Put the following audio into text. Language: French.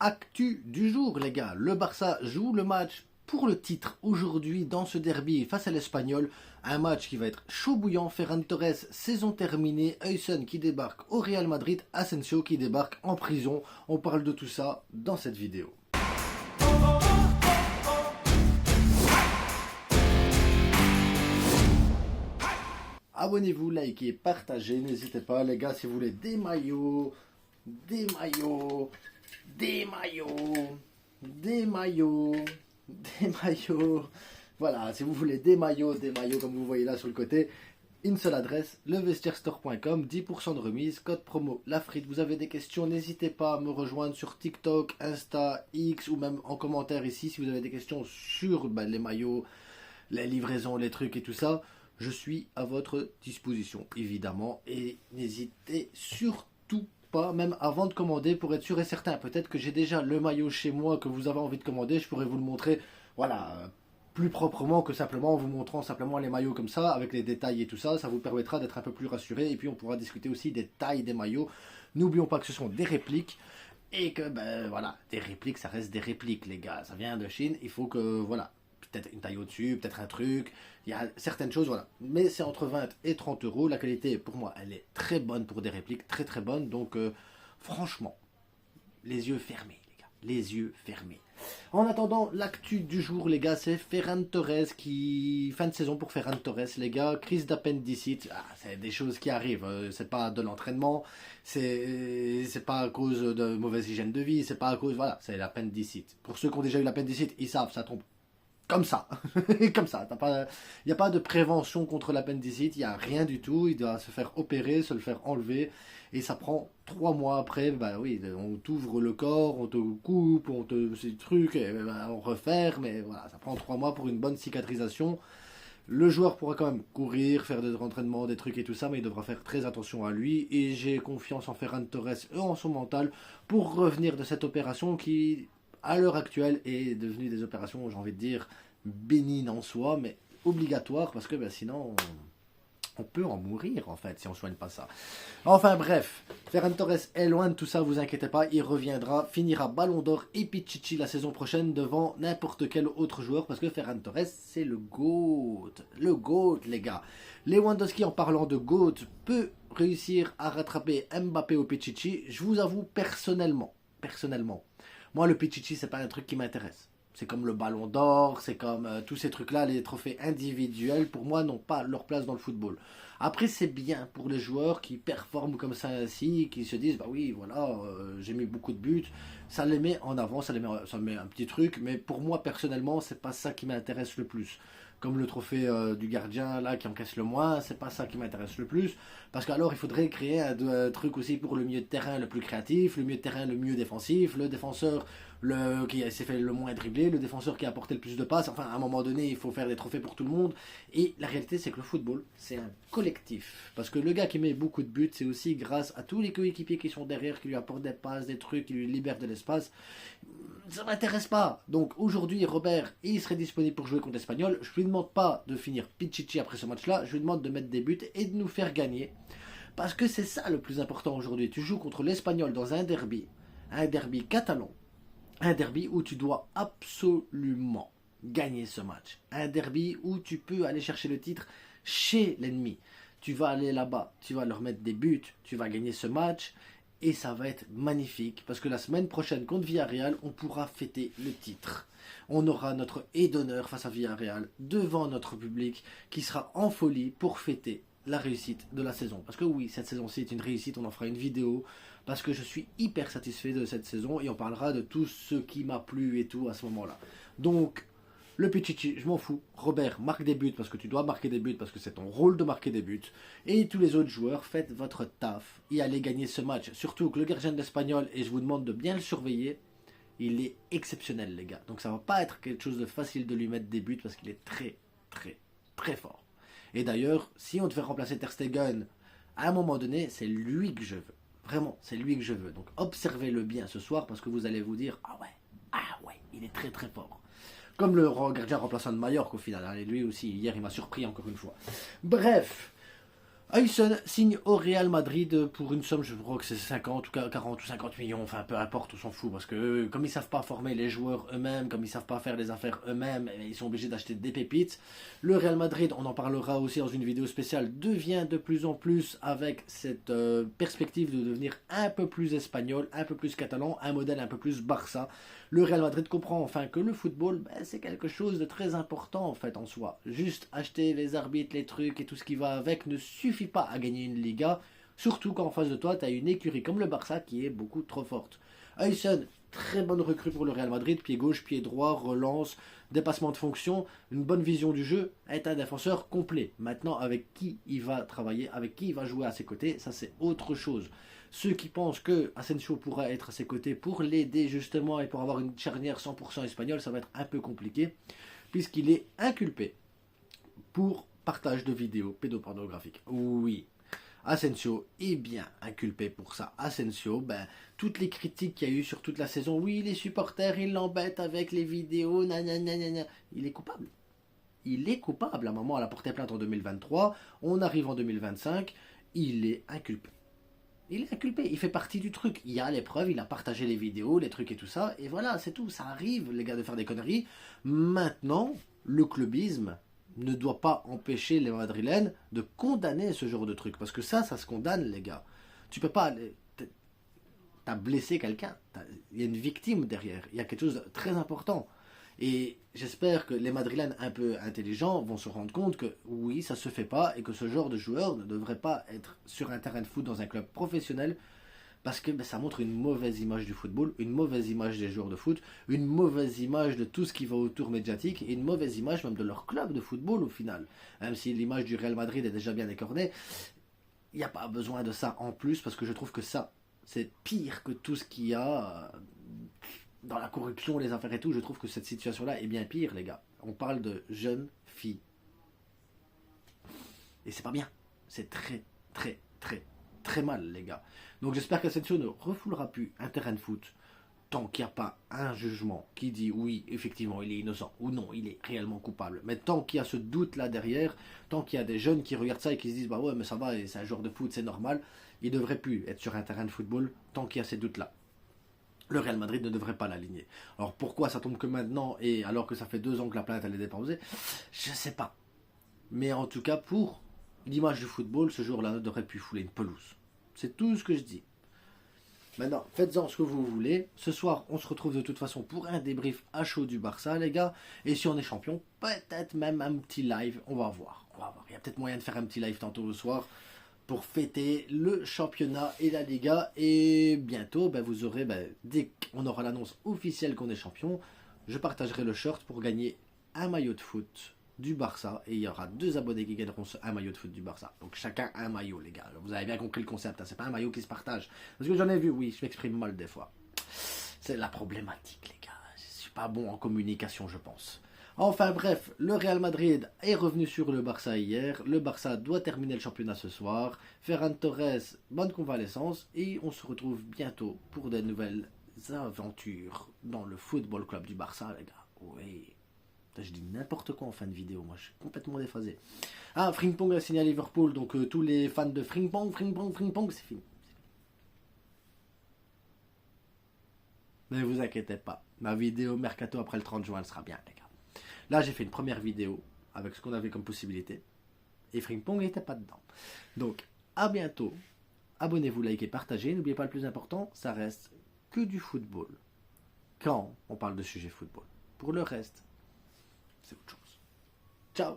Actu du jour, les gars. Le Barça joue le match pour le titre aujourd'hui dans ce derby face à l'Espagnol. Un match qui va être chaud bouillant. Ferran Torres, saison terminée. Huysen qui débarque au Real Madrid. Asensio qui débarque en prison. On parle de tout ça dans cette vidéo. Abonnez-vous, likez, partagez. N'hésitez pas, les gars, si vous voulez des maillots, des maillots, des maillots, des maillots, des maillots. Voilà, si vous voulez des maillots comme vous voyez là sur le côté, une seule adresse, levestierstore.com, 10% de remise, code promo LAFRITE. Vous avez des questions, n'hésitez pas à me rejoindre sur TikTok, Insta, X ou même en commentaire ici si vous avez des questions sur les maillots, les livraisons, les trucs et tout ça. Je suis à votre disposition, évidemment, et n'hésitez surtout pas, même avant de commander, pour être sûr et certain. Peut-être que j'ai déjà le maillot chez moi que vous avez envie de commander, je pourrais vous le montrer, voilà, plus proprement que simplement en vous montrant simplement les maillots comme ça, avec les détails et tout ça. Ça vous permettra d'être un peu plus rassuré, et puis on pourra discuter aussi des tailles des maillots. N'oublions pas que ce sont des répliques, et que, voilà, des répliques, ça reste des répliques, les gars. Ça vient de Chine, il faut que, voilà, peut-être une taille au-dessus, peut-être un truc, il y a certaines choses, voilà. Mais c'est entre 20 et 30 euros. La qualité, pour moi, elle est très bonne pour des répliques, très très bonne. Donc, franchement, les yeux fermés, les gars, les yeux fermés. En attendant, l'actu du jour, les gars, c'est Ferran Torres qui... Fin de saison pour Ferran Torres, les gars. Crise d'appendicite, c'est des choses qui arrivent. C'est pas de l'entraînement, c'est pas à cause de mauvaise hygiène de vie, c'est pas à cause... Voilà, c'est l'appendicite. Pour ceux qui ont déjà eu l'appendicite, ils savent, ça tombe comme ça, comme ça. Il n'y a pas de prévention contre l'appendicite, il n'y a rien du tout. Il doit se faire opérer, se le faire enlever. Et ça prend 3 mois après. Bah oui, on t'ouvre le corps, on te coupe, on te ces trucs, et on referme. Mais voilà, ça prend 3 mois pour une bonne cicatrisation. Le joueur pourra quand même courir, faire des entraînements, des trucs et tout ça, mais il devra faire très attention à lui. Et j'ai confiance en Ferran Torres et en son mental pour revenir de cette opération qui, à l'heure actuelle, est devenue des opérations, j'ai envie de dire, bénignes en soi, mais obligatoires, parce que sinon, on peut en mourir, en fait, si on ne soigne pas ça. Enfin bref, Ferran Torres est loin de tout ça, vous inquiétez pas, il reviendra, finira Ballon d'Or et Pichichi la saison prochaine devant n'importe quel autre joueur, parce que Ferran Torres, c'est le GOAT, les gars. Lewandowski, en parlant de GOAT, peut réussir à rattraper Mbappé ou Pichichi. Je vous avoue, personnellement, moi, le Pichichi, c'est pas un truc qui m'intéresse. C'est comme le Ballon d'Or, c'est comme tous ces trucs-là, les trophées individuels, pour moi, n'ont pas leur place dans le football. Après, c'est bien pour les joueurs qui performent comme ça ainsi, qui se disent, bah oui, voilà, j'ai mis beaucoup de buts, ça les met en avant, ça met un petit truc, mais pour moi, personnellement, c'est pas ça qui m'intéresse le plus. Comme le trophée du gardien là qui encaisse le moins, c'est pas ça qui m'intéresse le plus, parce qu'alors il faudrait créer un truc aussi pour le milieu de terrain le plus créatif, le milieu de terrain le mieux défensif, le défenseur qui s'est fait le moins dribbler, le défenseur qui a apporté le plus de passes. Enfin, à un moment donné, il faut faire des trophées pour tout le monde. Et la réalité, c'est que le football, c'est un collectif. Parce que le gars qui met beaucoup de buts, c'est aussi grâce à tous les coéquipiers qui sont derrière, qui lui apportent des passes, des trucs, qui lui libèrent de l'espace. Ça m'intéresse pas. Donc aujourd'hui, Robert, il serait disponible pour jouer contre l'Espagnol. Je lui demande pas de finir Pichichi après ce match-là. Je lui demande de mettre des buts et de nous faire gagner. Parce que c'est ça le plus important aujourd'hui. Tu joues contre l'Espagnol dans un derby catalan. Un derby où tu dois absolument gagner ce match. Un derby où tu peux aller chercher le titre chez l'ennemi. Tu vas aller là-bas, tu vas leur mettre des buts, tu vas gagner ce match et ça va être magnifique parce que la semaine prochaine contre Villarreal, on pourra fêter le titre. On aura notre haie d'honneur face à Villarreal devant notre public qui sera en folie pour fêter la réussite de la saison. Parce que oui, cette saison-ci est une réussite, on en fera une vidéo, parce que je suis hyper satisfait de cette saison, et on parlera de tout ce qui m'a plu et tout à ce moment-là. Donc, le Pichichi, je m'en fous. Robert, marque des buts, parce que tu dois marquer des buts, parce que c'est ton rôle de marquer des buts. Et tous les autres joueurs, faites votre taf, et allez gagner ce match. Surtout que le gardien de l'Espagnol, et je vous demande de bien le surveiller, il est exceptionnel, les gars. Donc ça va pas être quelque chose de facile de lui mettre des buts, parce qu'il est très, très, très fort. Et d'ailleurs, si on devait remplacer Ter Stegen, à un moment donné, c'est lui que je veux. Vraiment, c'est lui que je veux. Donc observez-le bien ce soir parce que vous allez vous dire, ah ouais, il est très très fort. Comme le gardien remplaçant de Mallorca au final. Hein, et lui aussi, hier, il m'a surpris encore une fois. Bref, Huyson signe au Real Madrid pour une somme, je crois que c'est 50 ou 40 ou 50 millions, enfin peu importe, on s'en fout, parce que comme ils savent pas former les joueurs eux-mêmes, comme ils savent pas faire les affaires eux-mêmes, ils sont obligés d'acheter des pépites. Le Real Madrid, on en parlera aussi dans une vidéo spéciale, devient de plus en plus avec cette perspective de devenir un peu plus espagnol, un peu plus catalan, un modèle un peu plus Barça. Le Real Madrid comprend enfin que le football, c'est quelque chose de très important en fait en soi. Juste acheter les arbitres, les trucs et tout ce qui va avec ne suffit pas à gagner une Liga, surtout quand en face de toi tu as une écurie comme le Barça qui est beaucoup trop forte. Huyson, très bonne recrue pour le Real Madrid, pied gauche, pied droit, relance, dépassement de fonction, une bonne vision du jeu, est un défenseur complet. Maintenant, avec qui il va travailler, avec qui il va jouer à ses côtés, ça c'est autre chose. Ceux qui pensent que Asensio pourra être à ses côtés pour l'aider justement et pour avoir une charnière 100% espagnole, ça va être un peu compliqué, puisqu'il est inculpé pour partage de vidéos pédopornographiques. Oui, Asensio est bien inculpé pour ça. Asensio, toutes les critiques qu'il y a eu sur toute la saison, oui, les supporters, ils l'embêtent avec les vidéos, nanana, il est coupable. Il est coupable. À un moment, elle a porté plainte en 2023, on arrive en 2025, il est inculpé. Il est inculpé, il fait partie du truc. Il y a les preuves, il a partagé les vidéos, les trucs et tout ça. Et voilà, c'est tout. Ça arrive, les gars, de faire des conneries. Maintenant, le clubisme ne doit pas empêcher les Madrilènes de condamner ce genre de truc. Parce que ça se condamne, les gars. Tu peux pas... T'as blessé quelqu'un. Il y a une victime derrière. Il y a quelque chose de très important. Et j'espère que les Madrilènes un peu intelligents vont se rendre compte que oui, ça se fait pas et que ce genre de joueur ne devrait pas être sur un terrain de foot dans un club professionnel parce que ça montre une mauvaise image du football, une mauvaise image des joueurs de foot, une mauvaise image de tout ce qui va autour médiatique et une mauvaise image même de leur club de football au final. Même si l'image du Real Madrid est déjà bien écornée, il n'y a pas besoin de ça en plus parce que je trouve que ça, c'est pire que tout ce qu'il y a dans la corruption, les affaires et tout. Je trouve que cette situation-là est bien pire, les gars. On parle de jeunes filles. Et c'est pas bien. C'est très, très, très, très mal, les gars. Donc j'espère qu'Asensio ne refoulera plus un terrain de foot tant qu'il n'y a pas un jugement qui dit oui, effectivement, il est innocent, ou non, il est réellement coupable. Mais tant qu'il y a ce doute-là derrière, tant qu'il y a des jeunes qui regardent ça et qui se disent, bah ouais, mais ça va, c'est un joueur de foot, c'est normal, il ne devrait plus être sur un terrain de football tant qu'il y a ces doutes-là. Le Real Madrid ne devrait pas l'aligner. Alors pourquoi ça tombe que maintenant, et alors que ça fait 2 ans que la plainte elle est déposée, je ne sais pas. Mais en tout cas, pour l'image du football, ce jour-là ne devrait plus fouler une pelouse. C'est tout ce que je dis. Maintenant, faites-en ce que vous voulez. Ce soir, on se retrouve de toute façon pour un débrief à chaud du Barça, les gars. Et si on est champion, peut-être même un petit live. On va voir. On va voir. Il y a peut-être moyen de faire un petit live tantôt le soir pour fêter le championnat et la Liga. Et bientôt, vous aurez, dès qu'on aura l'annonce officielle qu'on est champion, je partagerai le short pour gagner un maillot de foot du Barça. Et il y aura 2 abonnés qui gagneront un maillot de foot du Barça. Donc chacun un maillot, les gars. Vous avez bien compris le concept, hein. C'est pas un maillot qui se partage. Parce que j'en ai vu, oui, je m'exprime mal des fois. C'est la problématique, les gars. Je suis pas bon en communication, je pense. Enfin bref, le Real Madrid est revenu sur le Barça hier. Le Barça doit terminer le championnat ce soir. Ferran Torres, bonne convalescence. Et on se retrouve bientôt pour de nouvelles aventures dans le football club du Barça, les gars. Oui. Je dis n'importe quoi en fin de vidéo, moi je suis complètement déphasé. Ah, Frimpong a signé à Liverpool, donc tous les fans de Frimpong, c'est fini. Ne vous inquiétez pas, ma vidéo Mercato après le 30 juin, elle sera bien, les gars. Là, j'ai fait une première vidéo avec ce qu'on avait comme possibilité. Et Frimpong n'était pas dedans. Donc, à bientôt. Abonnez-vous, likez, partagez. N'oubliez pas le plus important, ça reste que du football. Quand on parle de sujet football. Pour le reste, c'est autre chose. Ciao.